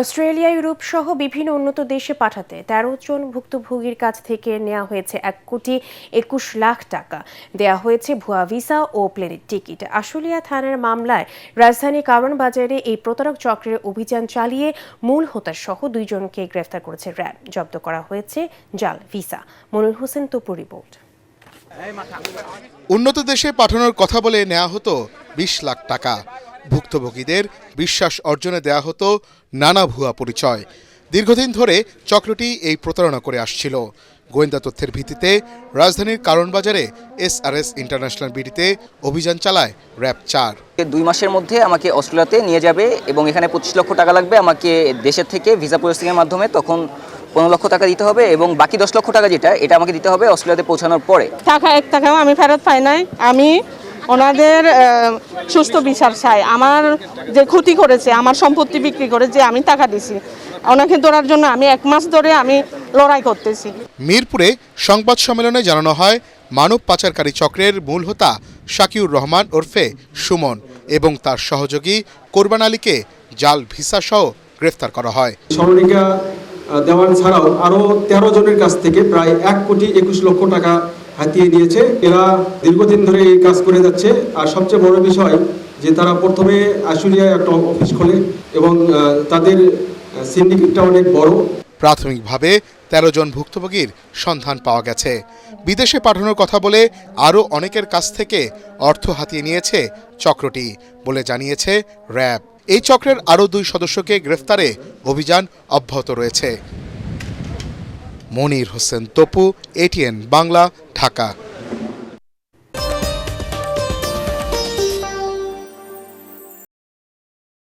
Australia, Europe সহ বিভিন্ন উন্নত দেশে পাঠাতে ১৩ জন ভুক্তভোগীর কাছ থেকে নেওয়া হয়েছে ১,২১,০০,০০০ টাকা। দেয়া হয়েছে ভুয়া ভিসা ও প্লেনের টিকিট। আশুলিয়া থানার মামলায় রাজধানী কারওয়ান বাজারে এই প্রতারক চক্রের অভিযান চালিয়ে মূল হোতাসহ ২ জনকে গ্রেফতার করেছে র্যাব। জব্দ করা হয়েছে জাল ভিসা। মনির হোসেন তপুর রিপোর্ট। উন্নত দেশে পাঠানোর কথা বলে নেওয়া হতো ২০ লাখ টাকা। ভুক্তভোগীদের বিশ্বাস অর্জনে দেয়া হতো নানা ভুয়া পরিচয়। দীর্ঘদিন ধরে চক্রটি এই প্রতারণা করে আসছিল। গোয়েন্দা তথ্যের ভিত্তিতে রাজধানীর কারওয়ান বাজারে SRS ইন্টারন্যাশনাল বিডিতে অভিযান চালায় র্যাব ৪। ২ মাসের মধ্যে আমাকে অস্ট্রেলিয়াতে নিয়ে যাবে এবং এখানে ২৫ লক্ষ টাকা লাগবে আমাকে দেশের থেকে ভিসা প্রসেসিংয়ের মাধ্যমে। তখন ১৫ লক্ষ টাকা দিতে হবে এবং বাকি ১০ লক্ষ টাকা এটা আমাকে দিতে হবে অস্ট্রেলিয়াতে পৌঁছানোর পরে। টাকা ১ টাকাও আমি ফেরত পাই নাই। আমি ওনাদের সুস্থ বিচার চাই। আমার যে ক্ষতি করেছে, আমার সম্পত্তি বিক্রি করে যে আমি টাকা দিছি, ওনাকে ধরার জন্য আমি ১ মাস ধরে আমি লড়াই করতেছি। মিরপুরে সংবাদ সম্মেলনে জানানো হয়, মানব পাচারকারী চক্রের মূল হোতা শাকিউর রহমান ওরফে সুমন এবং তার সহযোগী কোরবান আলীকে জাল ভিসা সহ গ্রেফতার করা হয়। স্মরণিকা দেওয়ান ছাড়াও আরও ১৩ জনের কাছ থেকে প্রায় ১,২১,০০,০০০ টাকা হাতিয়ে নিয়েছে। এরা দীর্ঘদিন ধরে এই কাজ করে যাচ্ছে। আর সবচেয়ে বড় বিষয় যে তারা প্রথমে আশুলিয়ায় একটা অফিস খোলে এবং তাদের সিন্ডিকেটটা অনেক বড়। প্রাথমিকভাবে ১৩ জন ভুক্তভোগীর সন্ধান পাওয়া গেছে। বিদেশে পাঠানোর কথা বলে আরও অনেকের কাছ থেকে অর্থ হাতিয়ে নিয়েছে চক্রটি বলে জানিয়েছে র্যাব। এই চক্রের আরও ২ সদস্যকে গ্রেফতারে অভিযান অব্যাহত রয়েছে। মনির হোসেন তপু, ATN বাংলা, ঢাকা।